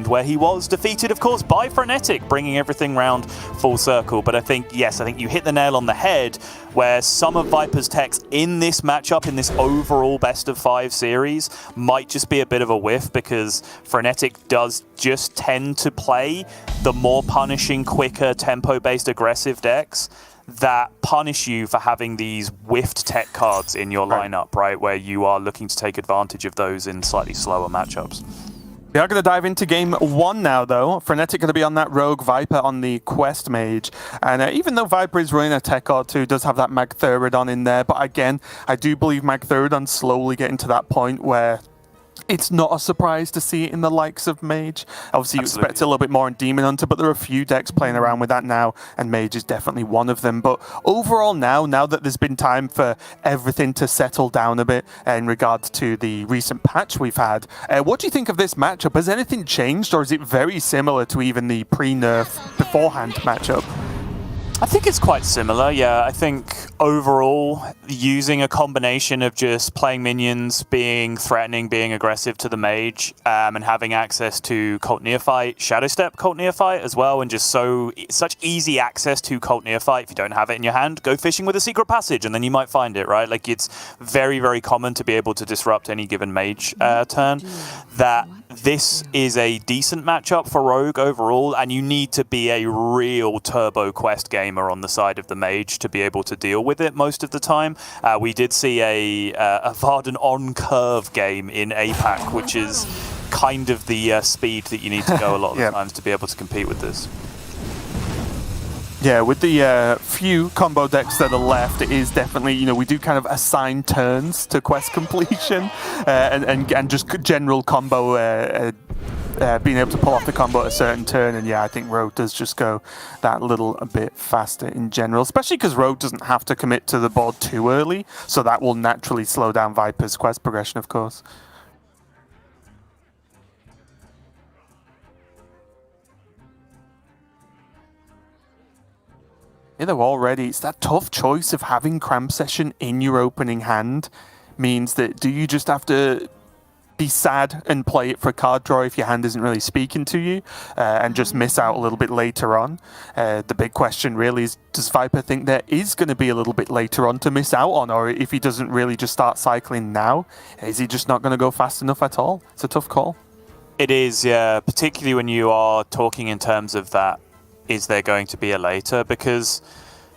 end, where he was defeated, of course, by Frenetic, bringing everything round full circle. But I think, yes, I think you hit the nail on the head, where some of Viper's techs in this matchup, in this overall best-of-5 series, might just be a bit of a whiff, because Frenetic does just tend to play the more punishing, quicker, tempo-based aggressive decks that punish you for having these whiffed tech cards in your lineup, right? Where you are looking to take advantage of those in slightly slower matchups. We are going to dive into game 1 now, though. Frenetic going to be on that Rogue, Viper on the Quest Mage. And even though Viper is running a tech card too, does have that Magtheridon in there. But again, I do believe Magtheridon's slowly getting to that point where it's not a surprise to see it in the likes of Mage. Obviously, you expect it a little bit more in Demon Hunter, but there are a few decks playing around with that now, and Mage is definitely one of them. But overall now that there's been time for everything to settle down a bit in regards to the recent patch we've had, what do you think of this matchup? Has anything changed, or is it very similar to even the pre-nerf beforehand matchup? I think it's quite similar, yeah. I think overall, using a combination of just playing minions, being threatening, being aggressive to the mage, and having access to Cult Neophyte, Shadow Step Cult Neophyte as well, and just such easy access to Cult Neophyte. If you don't have it in your hand, go fishing with a secret passage, and then you might find it, right? Like, it's very, very common to be able to disrupt any given mage turn. That this is a decent matchup for Rogue overall, and you need to be a real Turbo Quest gamer on the side of the mage to be able to deal with it most of the time. We did see a Varden on-curve game in APAC, which is kind of the speed that you need to go a lot of the times to be able to compete with this. Yeah, with the few combo decks that are left, it is definitely, we do kind of assign turns to quest completion and just general combo, being able to pull off the combo at a certain turn. And yeah, I think Rogue does just go that little a bit faster in general, especially because Rogue doesn't have to commit to the board too early, so that will naturally slow down Viper's quest progression, of course. Already, it's that tough choice of having Cram Session in your opening hand. Means that, do you just have to be sad and play it for a card draw if your hand isn't really speaking to you, and just miss out a little bit later on? The big question really is, does Viper think there is going to be a little bit later on to miss out on, or if he doesn't really just start cycling now, is he just not going to go fast enough at all? It's a tough call. It is, yeah, particularly when you are talking in terms of that, is there going to be a later? Because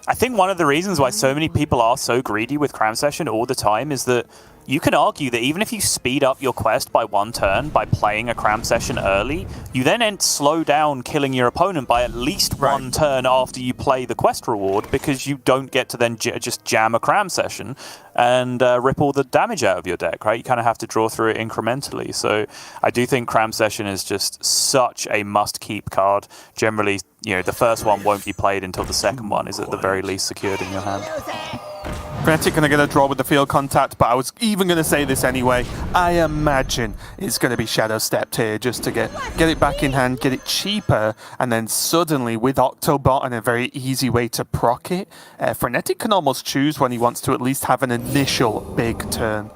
I think one of the reasons why so many people are so greedy with Cram Session all the time is that you can argue that even if you speed up your quest by 1 turn by playing a Cram Session early, you then slow down killing your opponent by at least 1 turn after you play the quest reward, because you don't get to then just jam a Cram Session and rip all the damage out of your deck, right? You kind of have to draw through it incrementally. So I do think Cram Session is just such a must-keep card. Generally, the first one won't be played until the second one is at the very least secured in your hand. Frenetic going to get a draw with the field contact, but I was even going to say this anyway. I imagine it's going to be Shadow Stepped here just to get it back in hand, get it cheaper, and then suddenly with Octobot and a very easy way to proc it, Frenetic can almost choose when he wants to at least have an initial big turn.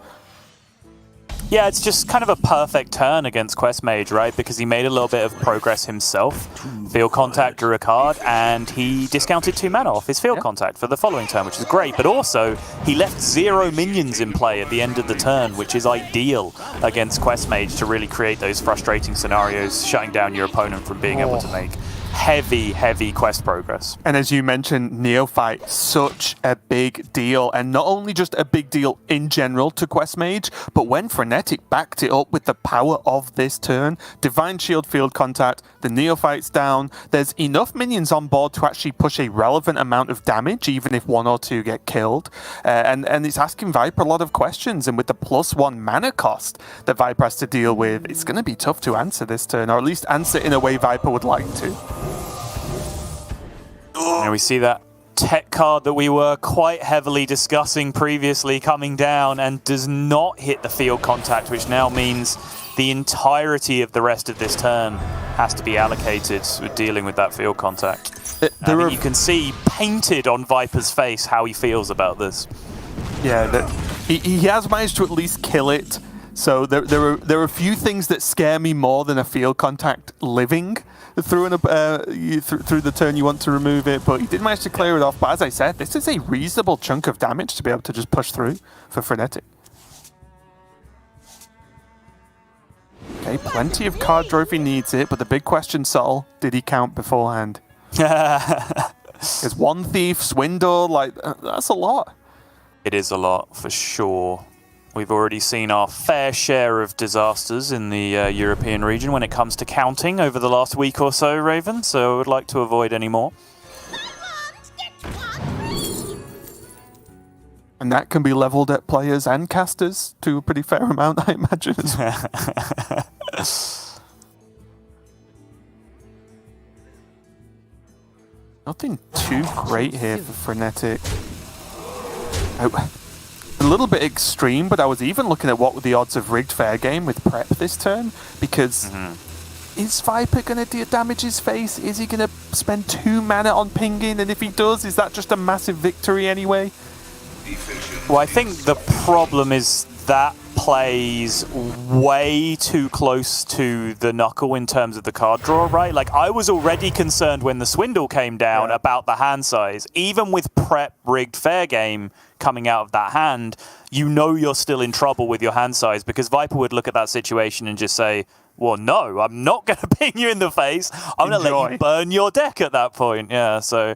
Yeah, it's just kind of a perfect turn against Quest Mage, right? Because he made a little bit of progress himself. Field Contact drew a card, and he discounted 2 mana off his Field Contact for the following turn, which is great. But also, he left 0 minions in play at the end of the turn, which is ideal against Quest Mage to really create those frustrating scenarios, shutting down your opponent from being able to make heavy quest progress. And as you mentioned, Neophyte, such a big deal, and not only just a big deal in general to Quest Mage, but when Frenetic backed it up with the power of this turn, Divine Shield Field Contact, the Neophyte's down, there's enough minions on board to actually push a relevant amount of damage, even if 1 or 2 get killed, and it's asking Viper a lot of questions, and with the +1 mana cost that Viper has to deal with, it's going to be tough to answer this turn, or at least answer in a way Viper would like to. And we see that tech card that we were quite heavily discussing previously coming down and does not hit the field contact, which now means the entirety of the rest of this turn has to be allocated with dealing with that field contact. You can see painted on Viper's face how he feels about this. Yeah, he has managed to at least kill it So there are a few things that scare me more than a field contact living through through the turn you want to remove it, but he did manage to clear it off. But as I said, this is a reasonable chunk of damage to be able to just push through for Frenetic. Okay, plenty of card draw if he needs it, but the big question, Sol, did he count beforehand? Is one thief, swindle, like, that's a lot. It is a lot, for sure. We've already seen our fair share of disasters in the European region when it comes to counting over the last week or so, Raven, so I would like to avoid any more. And that can be leveled at players and casters to a pretty fair amount, I imagine. Nothing too great here for Frenetic. A little bit extreme, but I was even looking at what were the odds of rigged fair game with prep this turn, because is Viper going to damage his face? Is he going to spend 2 mana on pinging? And if he does, is that just a massive victory anyway? Well, I think the problem is that plays way too close to the knuckle in terms of the card draw, right? Like, I was already concerned when the swindle came down about the hand size. Even with prep rigged fair game coming out of that hand, you know you're still in trouble with your hand size, because Viper would look at that situation and just say, well, no, I'm not going to ping you in the face. I'm going to let you burn your deck at that point. Yeah, so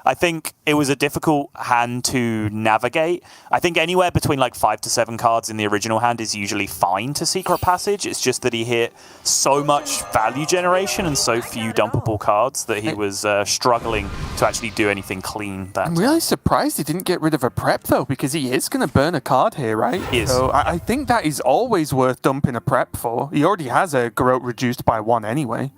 I think it was a difficult hand to navigate. I think anywhere between like 5 to 7 cards in the original hand is usually fine to Secret Passage. It's just that he hit so much value generation and so few dumpable cards that he was struggling to actually do anything clean. I'm really surprised he didn't get rid of a prep, though, because he is going to burn a card here, right? He is. So I think that is always worth dumping a prep for. He already has a Garrote reduced by 1 anyway.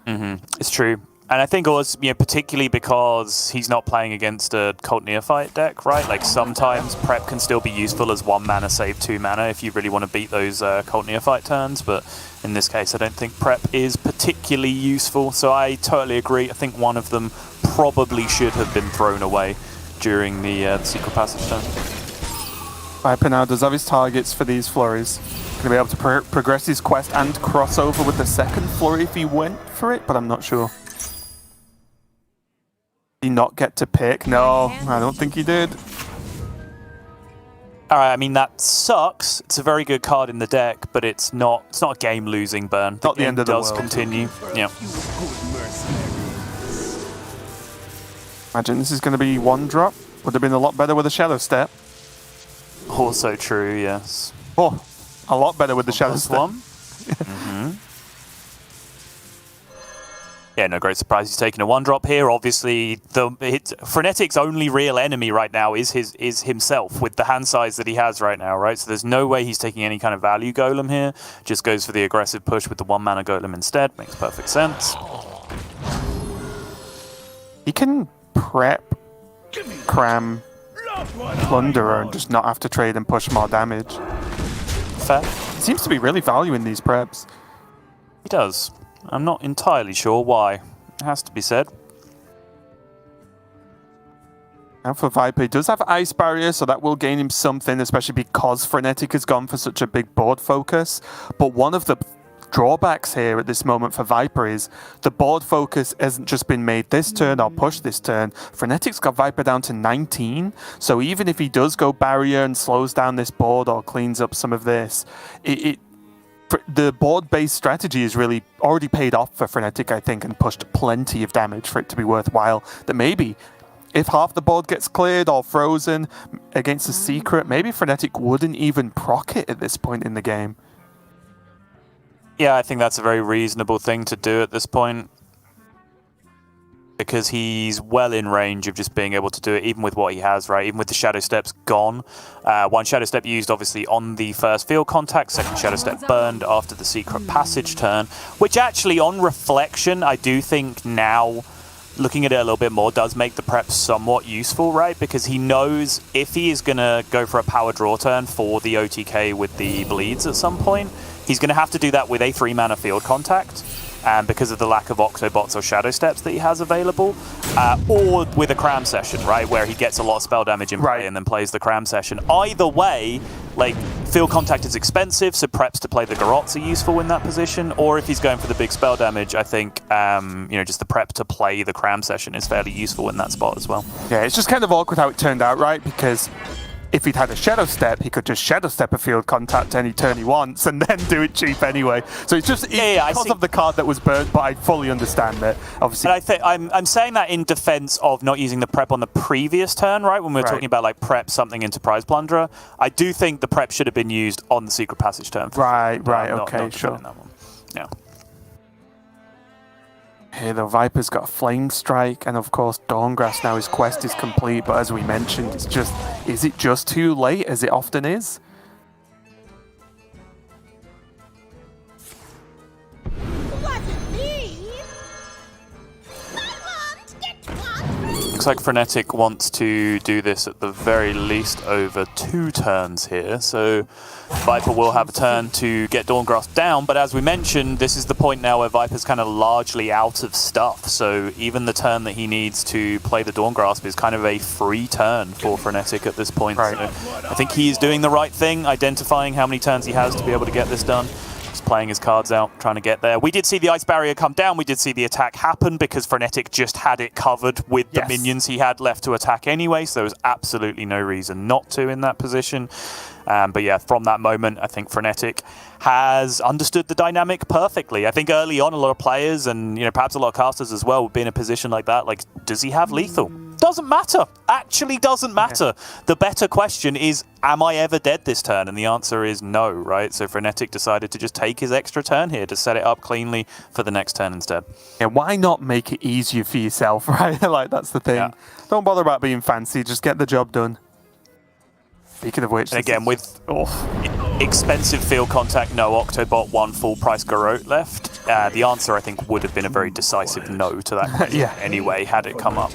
It's true. And I think also, particularly because he's not playing against a Cult Neophyte deck, right? Like, sometimes prep can still be useful as 1 mana save 2 mana if you really want to beat those Cult Neophyte turns, but in this case I don't think prep is particularly useful, so I totally agree. I think one of them probably should have been thrown away during the Secret Passage turn. Viper now does have his targets for these flurries. Going to be able to progress his quest and cross over with the second flurry if he went for it, but I'm not sure. Did he not get to pick? No, I don't think he did. Alright, I mean, that sucks. It's a very good card in the deck, but it's not a game-losing burn. Not the end of the world. It does continue. Yeah. Imagine this is going to be 1 drop. Would have been a lot better with a Shadow Step. Also true, yes. Oh, a lot better with the Shadow Step. Yeah, no great surprise he's taking a 1-drop here. Obviously, Frenetic's only real enemy right now is himself with the hand size that he has right now, right? So there's no way he's taking any kind of value golem here. Just goes for the aggressive push with the 1 mana golem instead. Makes perfect sense. He can prep, cram, Plunderer and just not have to trade and push more damage. Fair. He seems to be really valuing these preps. He does. I'm not entirely sure why. It has to be said. Now for Viper, he does have Ice Barrier, so that will gain him something, especially because Frenetic has gone for such a big board focus. But one of the drawbacks here at this moment for Viper is the board focus hasn't just been made this turn or pushed this turn. Frenetic's got Viper down to 19, so even if he does go Barrier and slows down this board or cleans up some of this, the board-based strategy is really already paid off for Frenetic, I think, and pushed plenty of damage for it to be worthwhile. That maybe, if half the board gets cleared or frozen against a Secret, maybe Frenetic wouldn't even proc it at this point in the game. Yeah, I think that's a very reasonable thing to do at this point, because he's well in range of just being able to do it, even with what he has, right? Even with the Shadow Steps gone. 1 Shadow Step used, obviously, on the first field contact. 2nd Shadow Step burned after the Secret Passage turn, which actually, on reflection, I do think now, looking at it a little bit more, does make the prep somewhat useful, right? Because he knows if he is going to go for a power draw turn for the OTK with the bleeds at some point, he's going to have to do that with a 3-mana field contact. And because of the lack of Octobots or Shadow Steps that he has available, or with a Cram Session, right, where he gets a lot of spell damage in play and then plays the Cram Session. Either way, like, Field contact is expensive, so preps to play the Garots are useful in that position. Or if he's going for the big spell damage, I think just the prep to play the Cram Session is fairly useful in that spot as well. Yeah, it's just kind of awkward how it turned out, right? Because if he'd had a Shadow Step, he could just Shadow Step a field contact any turn he wants and then do it cheap anyway. So it's just because of the card that was burnt, but I fully understand it. Obviously, and I think I'm saying that in defense of not using the prep on the previous turn, right? When we were talking about like prep something into Prize Plunderer, I do think the prep should have been used on the Secret Passage turn. Right, okay, sure. That one. Yeah. Here, the Viper's got a Flame Strike, and of course, Dawngrasp now his quest is complete, but as we mentioned, is it just too late, as it often is? Looks like Frenetic wants to do this at the very least over 2 turns here, so Viper will have a turn to get Dawngrasp down, but as we mentioned, this is the point now where Viper's kind of largely out of stuff, so even the turn that he needs to play the Dawngrasp is kind of a free turn for Frenetic at this point. Right. So I think he is doing the right thing, identifying how many turns he has to be able to get this done. Playing his cards out, trying to get there. We did see the Ice Barrier come down. We did see the attack happen because Frenetic just had it covered with the minions he had left to attack anyway, so there was absolutely no reason not to in that position. But yeah, from that moment, I think Frenetic has understood the dynamic perfectly. I think early on, a lot of players and perhaps a lot of casters as well would be in a position like that. Like, does he have lethal? Doesn't matter. Actually doesn't matter. The better question is, am I ever dead this turn? And the answer is no, right? So Frenetic decided to just take his extra turn here to set it up cleanly for the next turn instead. Yeah, why not make it easier for yourself, right? Like, that's the thing. Yeah. Don't bother about being fancy. Just get the job done. Speaking of which... And again, with expensive field contact, no Octobot, 1 full price Garrote left, the answer, I think, would have been a very decisive no to that question anyway, had it come up.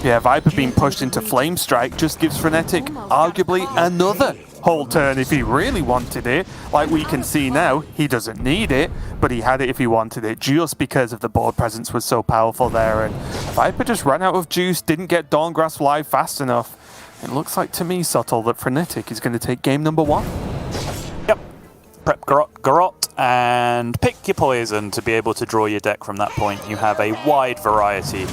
Yeah, Viper being pushed into Flame Strike just gives Frenetic arguably another whole turn if he really wanted it. Like we can see now, he doesn't need it, but he had it if he wanted it just because of the board presence was so powerful there. And Viper just ran out of juice, didn't get Dawngrasp live fast enough. It looks like to me, Subtle, that Frenetic is going to take game number 1. Yep. Prep Garrote and pick your poison to be able to draw your deck from that point. You have a wide variety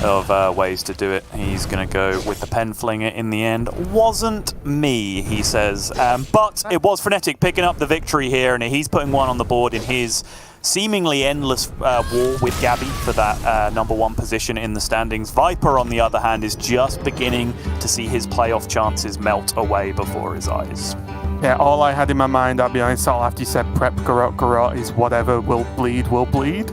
of ways to do it. He's going to go with the Pen Flinger in the end. Wasn't me, he says. But it was Frenetic picking up the victory here, and he's putting 1 on the board in his seemingly endless war with Gabby for that number 1 position in the standings. Viper, on the other hand, is just beginning to see his playoff chances melt away before his eyes. Yeah, all I had in my mind, I'll be honest, after you said prep Garrote is whatever will bleed, will bleed.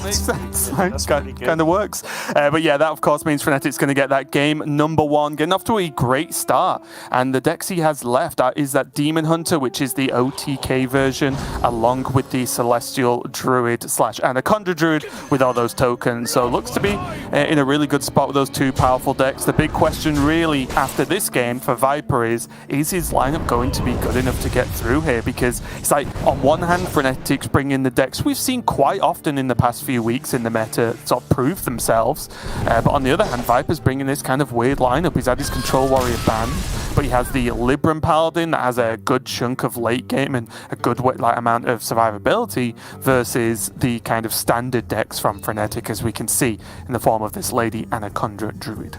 Makes sense. That's kind of works. But yeah, that of course means Frenetic's going to get that game number 1, getting off to a great start. And the decks he has left is that Demon Hunter, which is the OTK version, along with the Celestial Druid / Anaconda Druid with all those tokens. So looks to be in a really good spot with those 2 powerful decks. The big question really after this game for Viper is his lineup going to be good enough to get through here? Because it's like, on one hand, Frenetic's bringing the decks we've seen quite often in the past few weeks in the meta sort of prove themselves, but on the other hand, Viper's bringing this kind of weird lineup. He's had his Control Warrior banned, but he has the Libram Paladin that has a good chunk of late game and a good amount of survivability versus the kind of standard decks from Frenetic, as we can see in the form of this Lady Anaconda Druid.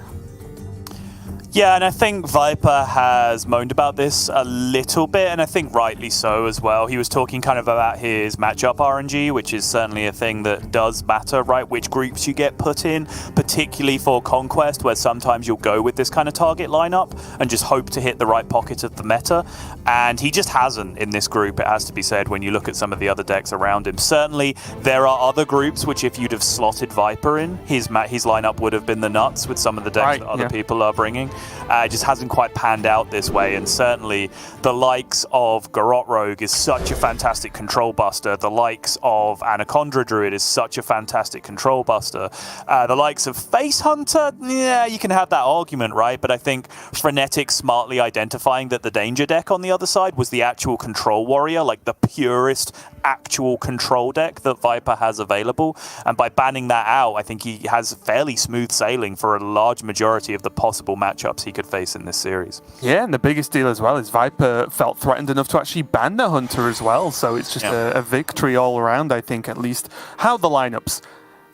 Yeah, and I think Viper has moaned about this a little bit, and I think rightly so as well. He was talking kind of about his matchup RNG, which is certainly a thing that does matter, right? Which groups you get put in, particularly for Conquest, where sometimes you'll go with this kind of target lineup and just hope to hit the right pocket of the meta. And he just hasn't in this group, it has to be said, when you look at some of the other decks around him. Certainly, there are other groups which, if you'd have slotted Viper in, his lineup would have been the nuts with some of the decks that other people are bringing. It just hasn't quite panned out this way, and certainly the likes of Garrote Rogue is such a fantastic control buster. The likes of Anaconda Druid is such a fantastic control buster. The likes of Face Hunter, yeah, you can have that argument, right? But I think Frenetic smartly identifying that the danger deck on the other side was the actual Control Warrior, like the purest actual control deck that Viper has available, and by banning that out, I think he has fairly smooth sailing for a large majority of the possible matchups matchups he could face in this series. Yeah, and the biggest deal as well is Viper felt threatened enough to actually ban the Hunter as well, so it's just a victory all around, I think, at least how the lineups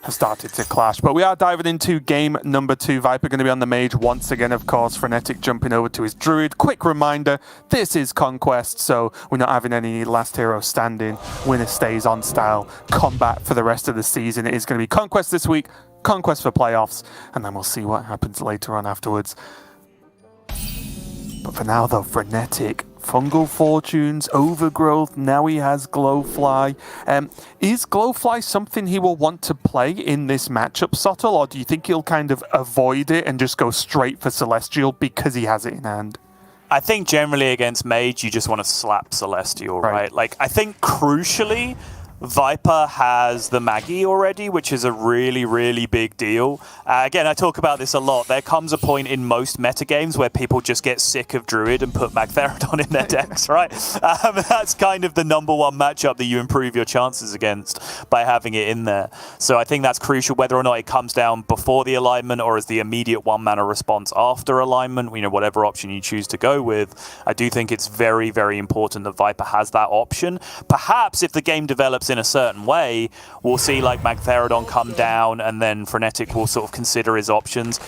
have started to clash. But we are diving into game number 2. Viper going to be on the mage once again, of course. Frenetic jumping over to his druid. Quick reminder, this is Conquest, so we're not having any last hero standing, winner stays on style combat for the rest of the season. It is going to be Conquest this week, Conquest for playoffs, and then we'll see what happens later on afterwards. But for now though, Frenetic, Fungal Fortunes, Overgrowth, now he has Glowfly. Is Glowfly something he will want to play in this matchup, Subtle, or do you think he'll kind of avoid it and just go straight for Celestial because he has it in hand? I think generally against Mage, you just want to slap Celestial, right? Like, I think crucially, Viper has the Maggie already, which is a really, really big deal. Again, I talk about this a lot. There comes a point in most metagames where people just get sick of Druid and put Magtheridon in their decks, right? That's kind of the #1 matchup that you improve your chances against by having it in there. So I think that's crucial, whether or not it comes down before the alignment or as the immediate 1-mana response after alignment, you know, whatever option you choose to go with. I do think it's very, very important that Viper has that option. Perhaps if the game develops in a certain way, we'll see like Magtheridon come down and then Frenetic will sort of consider his options,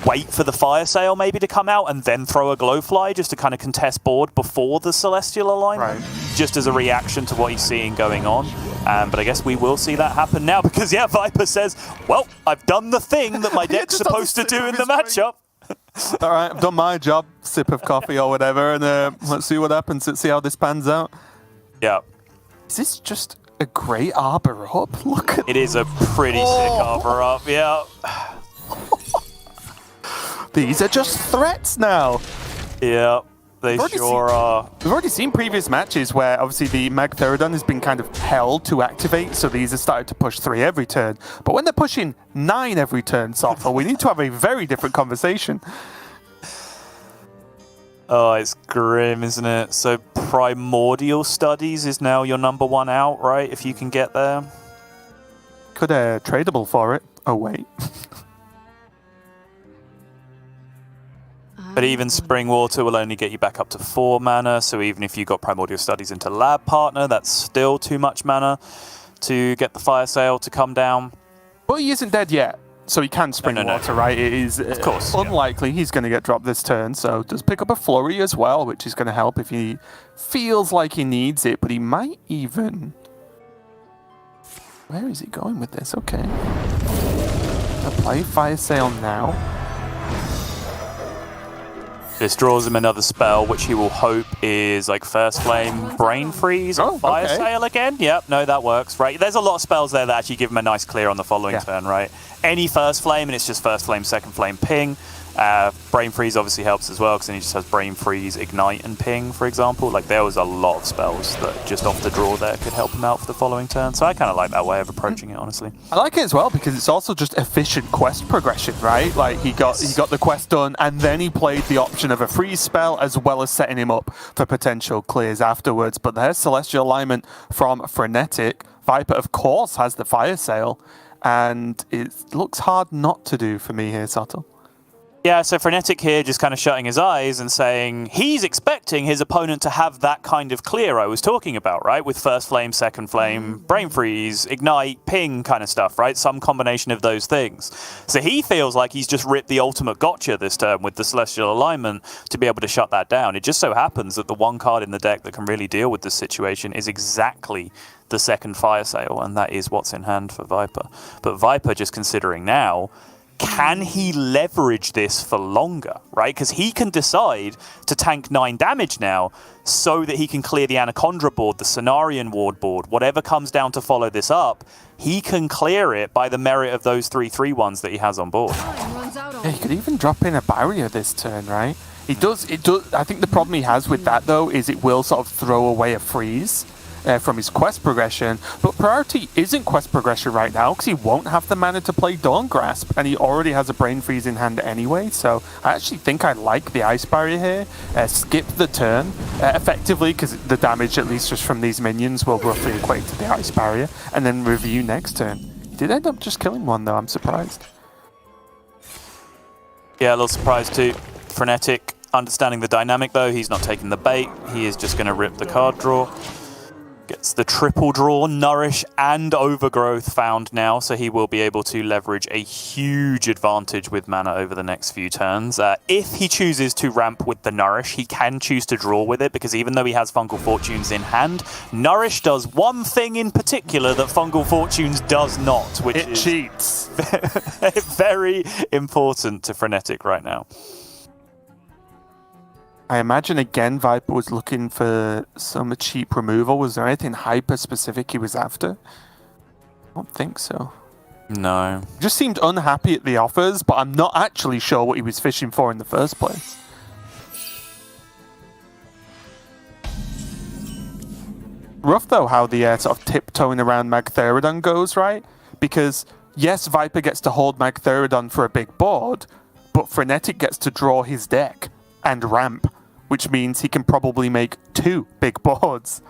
wait for the Fire Sale maybe to come out and then throw a Glowfly just to kind of contest board before the Celestial alignment, just as a reaction to what he's seeing going on. But I guess we will see that happen now because, yeah, Viper says, well, I've done the thing that my deck's supposed to do in the matchup. All right, I've done my job, sip of coffee or whatever, and let's see what happens. Let's see how this pans out. Yeah. Is this just a great arbor up? Look at it. Is a pretty sick arbor up, yeah. These are just threats now. Yeah, they sure are. We've already seen previous matches where obviously the Magtheridon has been kind of held to activate, so these have started to push 3 every turn. But when they're pushing 9 every turn, Soffel, we need to have a very different conversation. Oh, it's grim, isn't it? So Primordial Studies is now your #1 out, right? If you can get there. Could tradable for it. Oh, wait. But even Spring Water will only get you back up to 4 mana, so even if you got Primordial Studies into Lab Partner, that's still too much mana to get the Fire Sale to come down. But he isn't dead yet. So he can Spring Water, right? It is of course, unlikely he's going to get dropped this turn, so does pick up a Flurry as well, which is going to help if he feels like he needs it, but he might even... Where is he going with this? Okay. Play Fire Sale now. This draws him another spell, which he will hope is like First Flame, Brain Freeze, or Fire Sale again. Yep, no, that works, right? There's a lot of spells there that actually give him a nice clear on the following turn, right? Any First Flame, and it's just First Flame, Second Flame, Ping. Brain Freeze obviously helps as well, because then he just has Brain Freeze, Ignite, and Ping, for example. Like, there was a lot of spells that just off the draw there could help him out for the following turn. So I kind of like that way of approaching it, honestly. I like it as well, because it's also just efficient quest progression, right? Like, he got the quest done, and then he played the option of a freeze spell, as well as setting him up for potential clears afterwards. But there's Celestial Alignment from Frenetic. Viper, of course, has the Fire Sale, and it looks hard not to do for me here, Subtle. Yeah, so Frenetic here just kind of shutting his eyes and saying he's expecting his opponent to have that kind of clear I was talking about, right? With First Flame, Second Flame, Brain Freeze, Ignite, Ping kind of stuff, right? Some combination of those things. So he feels like he's just ripped the ultimate gotcha this turn with the Celestial Alignment to be able to shut that down. It just so happens that the one card in the deck that can really deal with this situation is exactly the second Fire Sale, and that is what's in hand for Viper. But Viper just considering now, can he leverage this for longer, right? Because he can decide to tank 9 damage now so that he can clear the Anaconda board, the Cenarian Ward board, whatever comes down to follow this up, he can clear it by the merit of those 3/3/1s that he has on board. Yeah, he could even drop in a barrier this turn, right? It does. I think the problem he has with that, though, is it will sort of throw away a freeze from his quest progression, but priority isn't quest progression right now because he won't have the mana to play Dawn Grasp, and he already has a Brain Freeze in hand anyway, so I actually think I like the Ice Barrier here. Skip the turn, effectively, because the damage, at least just from these minions, will roughly equate to the Ice Barrier, and then review next turn. He did end up just killing one, though, I'm surprised. Yeah, a little surprised too. Frenetic, understanding the dynamic though, he's not taking the bait. He is just going to rip the card draw. Gets the triple draw, Nourish and Overgrowth found now, so he will be able to leverage a huge advantage with mana over the next few turns. If he chooses to ramp with the Nourish, he can choose to draw with it, because even though he has Fungal Fortunes in hand, Nourish does one thing in particular that Fungal Fortunes does not, which it is cheats. very important to Frenetic right now. I imagine again Viper was looking for some cheap removal. Was there anything hyper specific he was after? I don't think so. No. Just seemed unhappy at the offers, but I'm not actually sure what he was fishing for in the first place. Rough though how the sort of tiptoeing around Magtheridon goes, right? Because yes, Viper gets to hold Magtheridon for a big board, but Frenetic gets to draw his deck and ramp, which means he can probably make 2 big boards.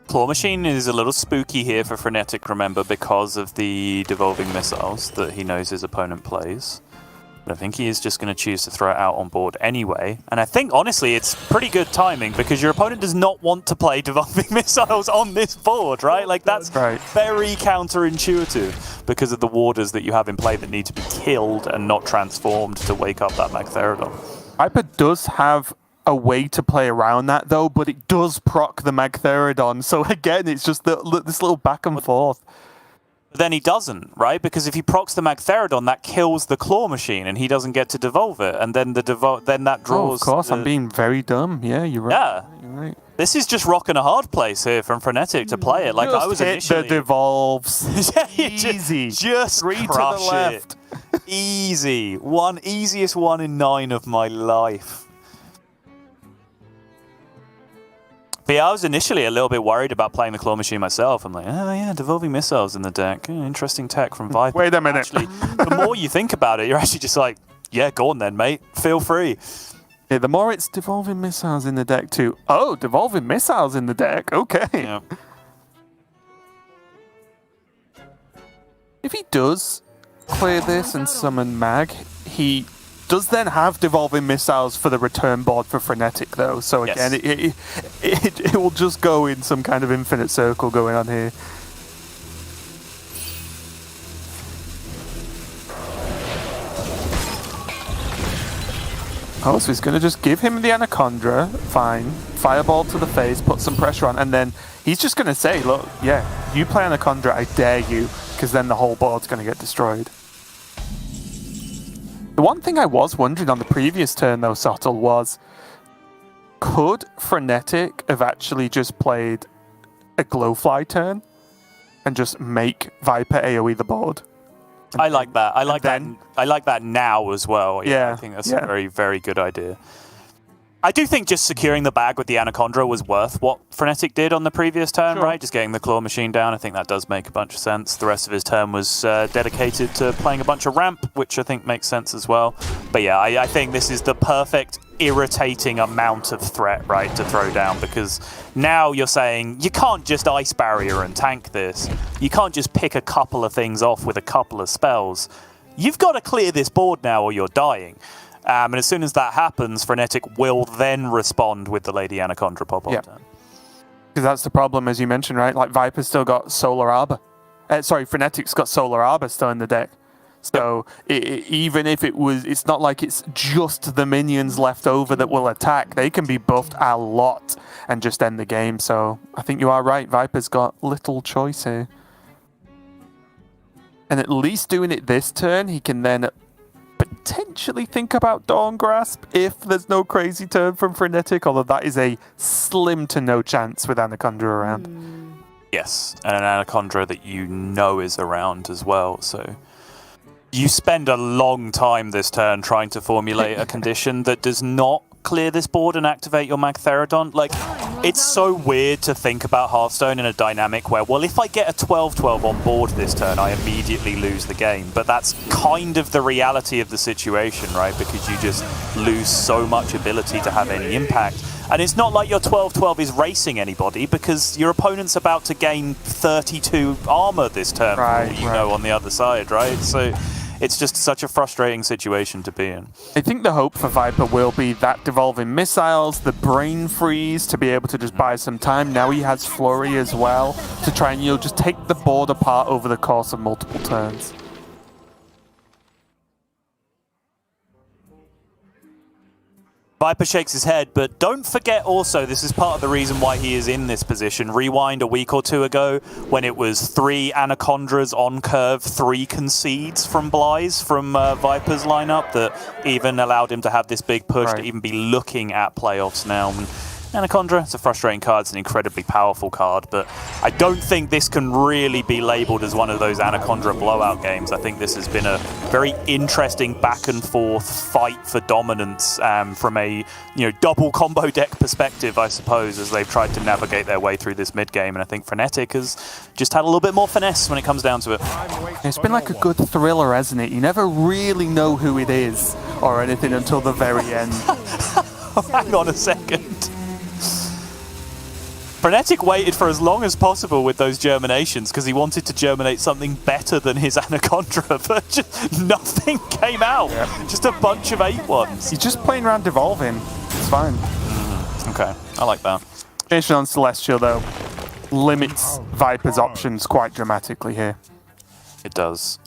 Claw Machine is a little spooky here for Frenetic, remember, because of the Devolving Missiles that he knows his opponent plays. But I think he is just going to choose to throw it out on board anyway. And I think, honestly, it's pretty good timing, because your opponent does not want to play Devolving Missiles on this board, right? Like, that's very counterintuitive because of the warders that you have in play that need to be killed and not transformed to wake up that Magtheridon. Viper does have a way to play around that, though, but it does proc the Magtheridon. So, again, it's just this little back and forth. Then he doesn't, right? Because if he procs the Magtheridon, that kills the Claw Machine, and he doesn't get to devolve it, and then then that draws. Oh, of course, I'm being very dumb. Yeah, you're right. Yeah, you're right. This is just rocking a hard place here from Frenetic to play it. Like just I was hit initially. the devolves. Yeah, Easy. Just 3 to the crush left. it. Easy. Easiest 1 in 9 of my life. But yeah, I was initially a little bit worried about playing the Claw Machine myself. I'm like, oh yeah, Devolving Missiles in the deck. Interesting tech from Viper. Wait a minute. Actually, the more you think about it, you're actually just like, yeah, go on then, mate. Feel free. Yeah, the more it's Devolving Missiles in the deck too. Oh, Devolving Missiles in the deck. Okay. Yeah. If he does clear this and summon Mag, he does then have Devolving Missiles for the return board for Frenetic, though. So again, Yes. it will just go in some kind of infinite circle going on here. Oh, so he's going to just give him the Anaconda. Fine. Fireball to the face, put some pressure on, and then he's just going to say, look, yeah, you play Anaconda, I dare you, because then the whole board's going to get destroyed. The one thing I was wondering on the previous turn, though, Sottle, was could Frenetic have actually just played a Glowfly turn and just make Viper AoE the board? I like that. I like that now as well. Yeah, I think that's a very, very good idea. I do think just securing the bag with the Anaconda was worth what Frenetic did on the previous turn, right? Just getting the Claw Machine down. I think that does make a bunch of sense. The rest of his turn was dedicated to playing a bunch of ramp, which I think makes sense as well. But yeah, I think this is the perfect irritating amount of threat, right, to throw down, because now you're saying you can't just Ice Barrier and tank this. You can't just pick a couple of things off with a couple of spells. You've got to clear this board now or you're dying. And as soon as that happens, Frenetic will then respond with the Lady Anaconda pop-up. Yeah. Because that's the problem, as you mentioned, right? Like, Viper's still got Solar Arbor. Frenetic's got Solar Arbor still in the deck. So even if it's not like it's just the minions left over that will attack. They can be buffed a lot and just end the game. So I think you are right. Viper's got little choice here. And at least doing it this turn, he can then potentially think about Dawn Grasp if there's no crazy turn from Frenetic, although that is a slim to no chance with Anaconda around. Yes, and an Anaconda that you know is around as well, so you spend a long time this turn trying to formulate a condition that does not clear this board and activate your Magtheridon. Like, it's so weird to think about Hearthstone in a dynamic where, well, if I get a 12-12 on board this turn, I immediately lose the game. But that's kind of the reality of the situation, right? Because you just lose so much ability to have any impact. And it's not like your 12-12 is racing anybody, because your opponent's about to gain 32 armor this turn, know, on the other side, right? So it's just such a frustrating situation to be in. I think the hope for Viper will be that devolving missiles, the brain freeze to be able to just buy some time. Now he has Flurry as well to try and, just take the board apart over the course of multiple turns. Viper shakes his head, but don't forget also, this is part of the reason why he is in this position. Rewind a week or two ago when it was 3 Anachondras on curve, 3 concedes from Bly's from Viper's lineup that even allowed him to have this big push to even be looking at playoffs now. And Anachondra, it's a frustrating card, it's an incredibly powerful card, but I don't think this can really be labeled as one of those Anachondra blowout games. I think this has been a very interesting back and forth fight for dominance from a double combo deck perspective, I suppose, as they've tried to navigate their way through this mid game. And I think Frenetic has just had a little bit more finesse when it comes down to it. It's been like a good thriller, hasn't it? You never really know who it is or anything until the very end. Hang on a second. Frenetic waited for as long as possible with those germinations because he wanted to germinate something better than his Anachondra, but just nothing came out. Yep. Just a bunch of 8-1s. He's just playing around devolving. It's fine. Okay, I like that. Finishing on Celestial, though, limits Viper's options quite dramatically here. It does.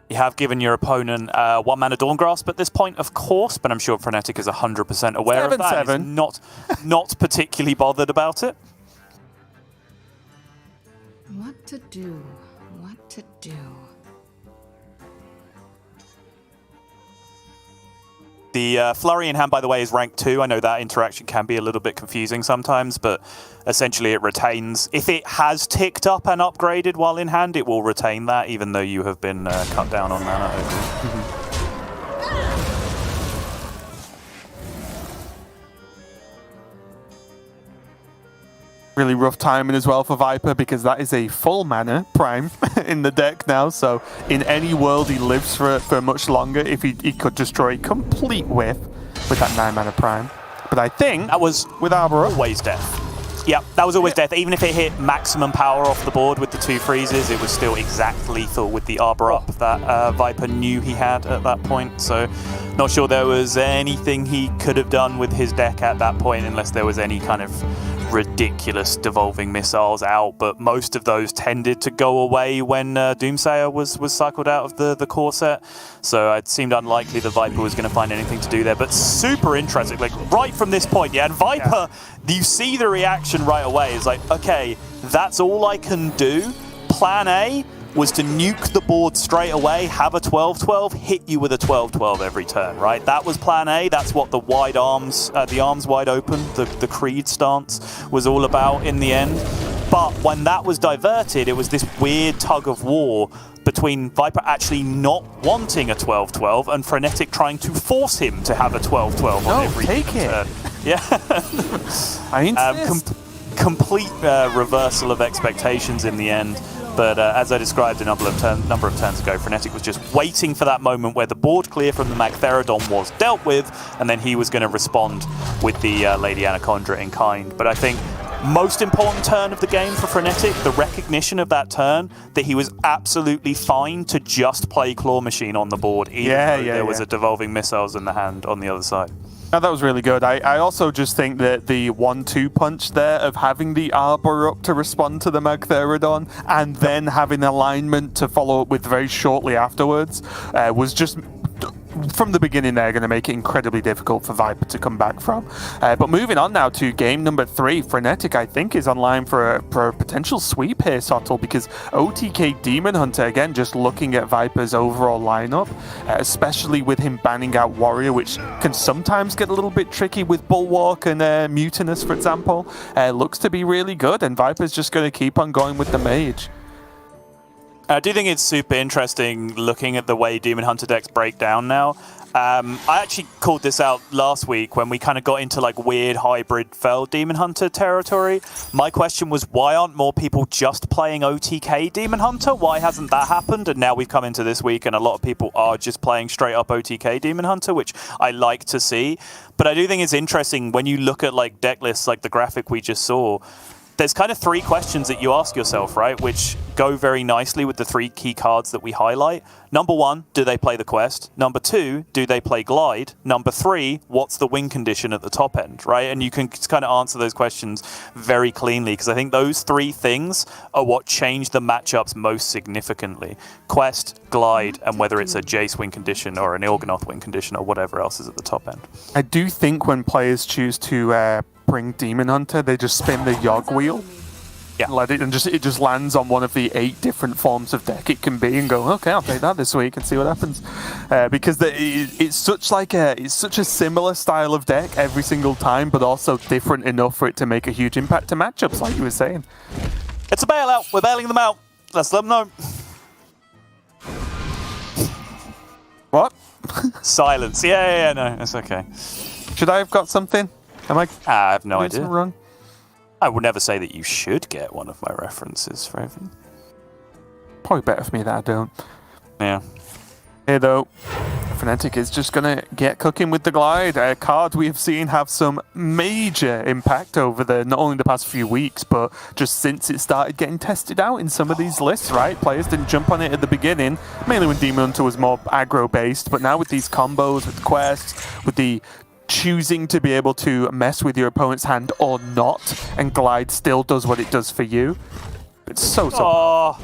You have given your opponent 1-mana Dawn Grasp at this point, of course, but I'm sure Frenetic is 100% aware of that. He's not particularly bothered about it. What to do? What to do? The Flurry in hand, by the way, is rank 2. I know that interaction can be a little bit confusing sometimes, but essentially it retains. If it has ticked up and upgraded while in hand, it will retain that, even though you have been cut down on mana. Really rough timing as well for Viper because that is a full mana prime in the deck now. So in any world he lives for much longer if he could destroy complete whiff with that 9-mana prime. But I think that was with Arbor always death. Yep, that was always death. Even if it hit maximum power off the board with the 2 freezes, it was still exact lethal with the Arbor up that Viper knew he had at that point. So not sure there was anything he could have done with his deck at that point unless there was any kind of ridiculous devolving missiles out, but most of those tended to go away when Doomsayer was cycled out of the core set, so it seemed unlikely that Viper was going to find anything to do there. But super interesting, like right from this point, and Viper, you see the reaction right away. It's like, okay, that's all I can do. Plan A was to nuke the board straight away, have a 12-12, hit you with a 12-12 every turn, right? That was plan A. That's what the wide arms, the arms wide open, the Creed stance was all about in the end. But when that was diverted, it was this weird tug of war between Viper actually not wanting a 12-12 and Frenetic trying to force him to have a 12-12 on every turn. Yeah. I insist. Complete reversal of expectations in the end. But as I described a number of turns ago, Frenetic was just waiting for that moment where the board clear from the Magtheridon was dealt with, and then he was going to respond with the Lady Anachondra in kind. But I think most important turn of the game for Frenetic, the recognition of that turn, that he was absolutely fine to just play Claw Machine on the board, even though there was a devolving missiles in the hand on the other side. Oh, that was really good. I also just think that the 1-2 punch there of having the Arbor up to respond to the Magtheridon and then having alignment to follow up with very shortly afterwards was just, from the beginning there, going to make it incredibly difficult for Viper to come back from. But moving on now to game number 3, Frenetic, I think, is online for a potential sweep here, Sottle, because OTK Demon Hunter, again, just looking at Viper's overall lineup, especially with him banning out Warrior, which can sometimes get a little bit tricky with Bulwark and Mutinous, for example, looks to be really good, and Viper's just going to keep on going with the Mage. I do think it's super interesting looking at the way Demon Hunter decks break down now. I actually called this out last week when we kind of got into like weird hybrid Fell Demon Hunter territory. My question was, why aren't more people just playing OTK Demon Hunter? Why hasn't that happened? And now we've come into this week and a lot of people are just playing straight up OTK Demon Hunter, which I like to see. But I do think it's interesting when you look at like deck lists like the graphic we just saw. There's kind of 3 questions that you ask yourself, right, which go very nicely with the 3 key cards that we highlight. Number 1, do they play the quest? Number 2, do they play glide? Number 3, what's the win condition at the top end, right? And you can kind of answer those questions very cleanly, because I think those 3 things are what change the matchups most significantly. Quest, glide, and whether it's a Jace win condition or an Il'gynoth win condition or whatever else is at the top end. I do think when players choose to bring Demon Hunter, they just spin the Yogg wheel. Yeah. Let it, and it just lands on one of the 8 different forms of deck it can be, and go, okay, I'll take that this week and see what happens. Because it's such a similar style of deck every single time, but also different enough for it to make a huge impact to matchups, like you were saying. It's a bailout. We're bailing them out. Let's let them know. What? Silence. Yeah, no, it's okay. Should I have got something? I have no doing idea. something wrong? I would never say that you should get one of my references, Raven. Probably better for me that I don't. Yeah. Here though, Frenetic is just going to get cooking with the glide. A card we have seen have some major impact over not only the past few weeks, but just since it started getting tested out in some of these lists, right? Players didn't jump on it at the beginning, mainly when Demon Hunter was more aggro-based, but now with these combos, with quests, with the choosing to be able to mess with your opponent's hand or not, and glide still does what it does for you. It's so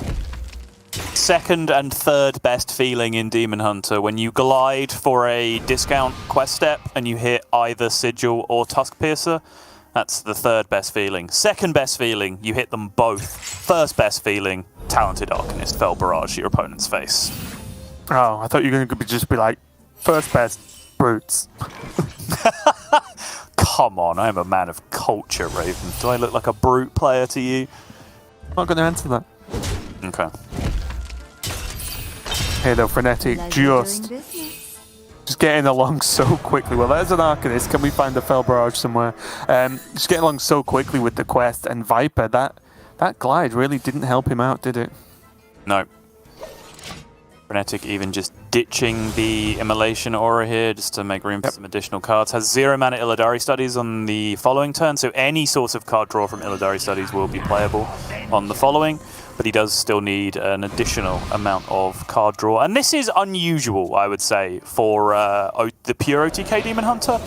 second and third best feeling in Demon Hunter when you glide for a discount quest step and you hit either Sigil or Tusk Piercer. That's the third best feeling. Second best feeling, you hit them both. First best feeling, Talented Arcanist Fell Barrage to your opponent's face. Oh, I thought you were going to just be like, first best, brutes. Come on, I am a man of culture, Raven. Do I look like a brute player to you? I'm not going to answer that. Okay. Hey though, Frenetic just getting along so quickly. Well, there's an Arcanist. Can we find a Fell Barrage somewhere? Just getting along so quickly with the quest, and Viper, that glide really didn't help him out, did it? No. Frenetic even just ditching the Immolation Aura here just to make room for some additional cards. Has 0 mana Illidari Studies on the following turn, so any source of card draw from Illidari Studies will be playable on the following. But he does still need an additional amount of card draw. And this is unusual, I would say, for the pure OTK Demon Hunter.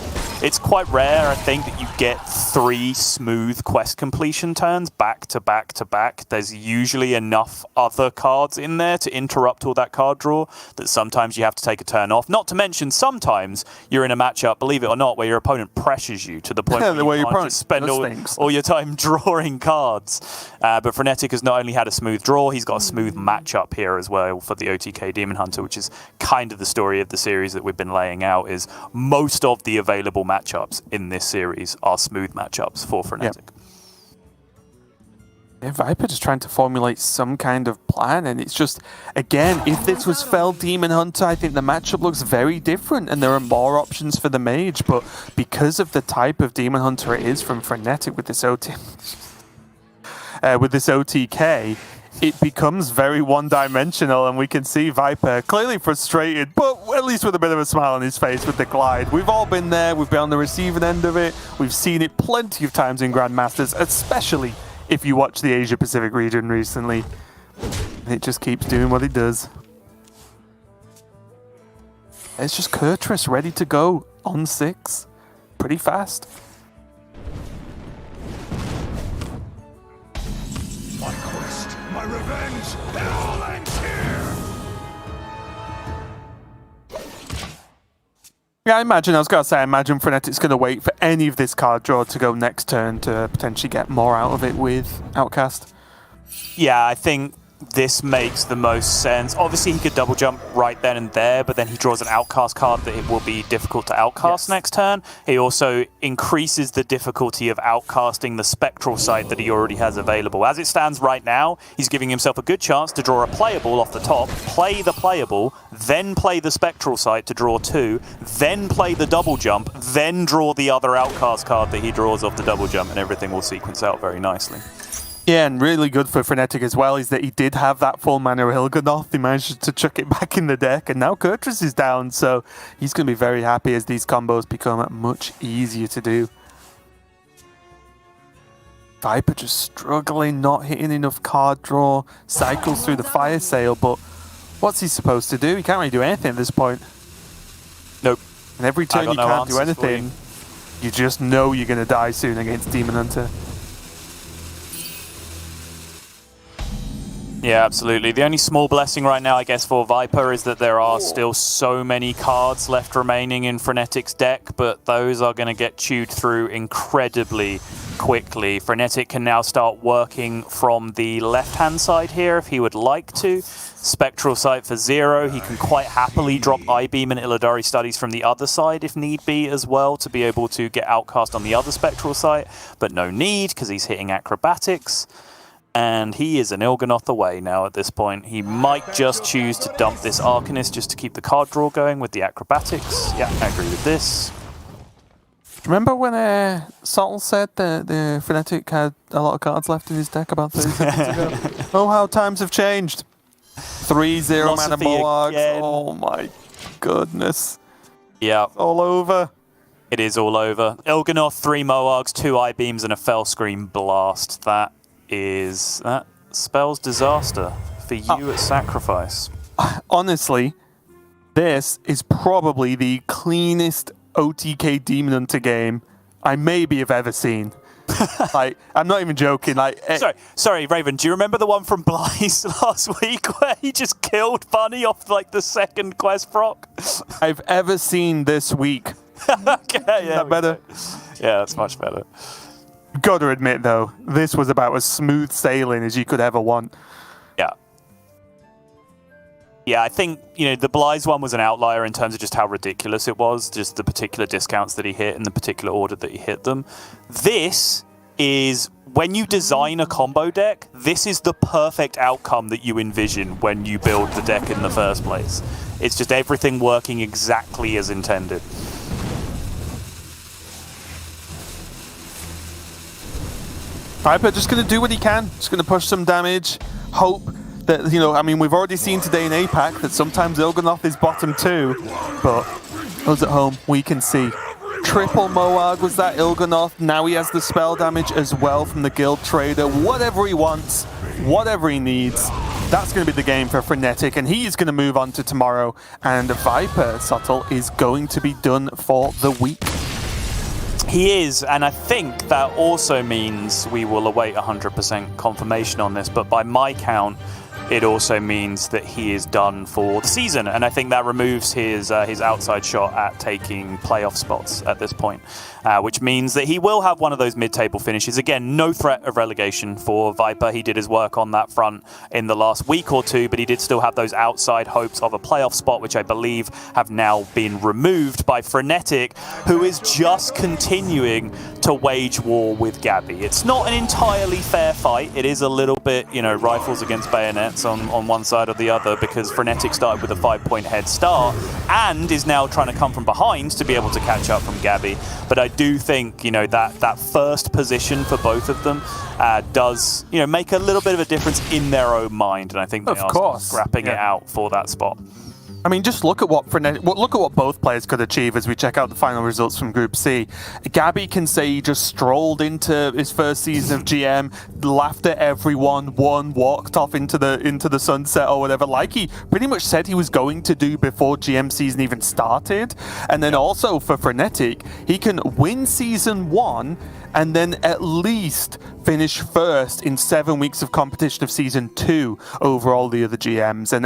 It's quite rare, I think, that you get 3 smooth quest completion turns back to back to back. There's usually enough other cards in there to interrupt all that card draw that sometimes you have to take a turn off. Not to mention, sometimes you're in a matchup, believe it or not, where your opponent pressures you to the point where you can't just spend all your time drawing cards. But Frenetic has not only had a smooth draw, he's got a smooth matchup here as well for the OTK Demon Hunter, which is kind of the story of the series that we've been laying out, is most of the available matchups in this series are smooth matchups for Frenetic. Yeah, Viper just trying to formulate some kind of plan, and it's just, again, if this was Fell Demon Hunter, I think the matchup looks very different, and there are more options for the mage, but because of the type of Demon Hunter it is from Frenetic with this OTK, it becomes very one-dimensional, and we can see Viper clearly frustrated, but at least with a bit of a smile on his face with the glide. We've all been there, we've been on the receiving end of it, we've seen it plenty of times in Grandmasters, especially if you watch the Asia-Pacific region recently. And it just keeps doing what it does. It's just Kurtrus ready to go on 6. Pretty fast. My quest, my revenge, it all ends here! Yeah, I imagine Frenetic's going to wait for any of this card draw to go next turn to potentially get more out of it with Outcast. Yeah, I think this makes the most sense. Obviously, he could double jump right then and there, but then he draws an outcast card that it will be difficult to outcast next turn. He also increases the difficulty of outcasting the spectral sight that he already has available. As it stands right now, he's giving himself a good chance to draw a playable off the top, play the playable, then play the spectral sight to draw 2, then play the double jump, then draw the other outcast card that he draws off the double jump, and everything will sequence out very nicely. Yeah, and really good for Frenetic as well is that he did have that full mana Il'gynoth. He managed to chuck it back in the deck, and now Kurtrus is down, so he's going to be very happy as these combos become much easier to do. Viper just struggling, not hitting enough card draw, cycles through the fire sale, but what's he supposed to do? He can't really do anything at this point. Nope. And every turn you no can't do answers for anything, you just know you're going to die soon against Demon Hunter. Yeah, absolutely. The only small blessing right now, I guess, for Viper is that there are still so many cards left remaining in Frenetic's deck, but those are going to get chewed through incredibly quickly. Frenetic can now start working from the left-hand side here if he would like to. Spectral Sight for 0. He can quite happily drop I-Beam and Illidari Studies from the other side if need be as well to be able to get outcast on the other Spectral Sight, but no need because he's hitting Acrobatics. And he is an Il'gynoth away now at this point. He might just choose to dump this Arcanist just to keep the card draw going with the Acrobatics. Yeah, I agree with this. Remember when Sottle said that the Frenetic had a lot of cards left in his deck about 30 seconds ago? Oh, how times have changed. 3-0 mana Moargs. Oh my goodness. Yeah. It's all over. It is all over. Il'gynoth, 3 Moargs, 2 I-Beams, and a Fell Scream Blast. That spells disaster for you at Sacrifice. Honestly, this is probably the cleanest OTK Demon Hunter game I maybe have ever seen. Like, I'm not even joking. Like, sorry, Raven. Do you remember the one from Blythe last week where he just killed Bunny off like the second quest proc? I've ever seen this week. Okay, yeah, Is that better? Yeah, that's much better. Got to admit, though, this was about as smooth sailing as you could ever want. Yeah. Yeah, I think, the Blythe one was an outlier in terms of just how ridiculous it was, just the particular discounts that he hit and the particular order that he hit them. This is, when you design a combo deck, this is the perfect outcome that you envision when you build the deck in the first place. It's just everything working exactly as intended. Viper just going to do what he can. Just going to push some damage. Hope that, we've already seen today in APAC that sometimes Il'gynoth is bottom 2. But us at home, we can see. Triple Moarg was that Il'gynoth. Now he has the spell damage as well from the Guild Trader. Whatever he wants, whatever he needs, that's going to be the game for Frenetic. And he's going to move on to tomorrow. And Viper, Sottle, is going to be done for the week. He is, and I think that also means we will await 100% confirmation on this, but by my count, it also means that he is done for the season, and I think that removes his outside shot at taking playoff spots at this point, which means that he will have one of those mid-table finishes. Again, no threat of relegation for Viper. He did his work on that front in the last week or two, but he did still have those outside hopes of a playoff spot, which I believe have now been removed by Frenetic, who is just continuing to wage war with Gabby. It's not an entirely fair fight. It is a little bit, rifles against bayonets on one side or the other, because Frenetic started with a 5-point head start and is now trying to come from behind to be able to catch up from Gabby. But I do think, that first position for both of them does, make a little bit of a difference in their own mind, and I think they are scrapping it out for that spot. Just look at what both players could achieve as we check out the final results from Group C. Gabby can say he just strolled into his first season of GM, laughed at everyone, walked off into the sunset or whatever, like he pretty much said he was going to do before GM season even started. And then also for Frenetic, he can win Season 1 and then at least finish first in 7 weeks of competition of Season 2 over all the other GMs. And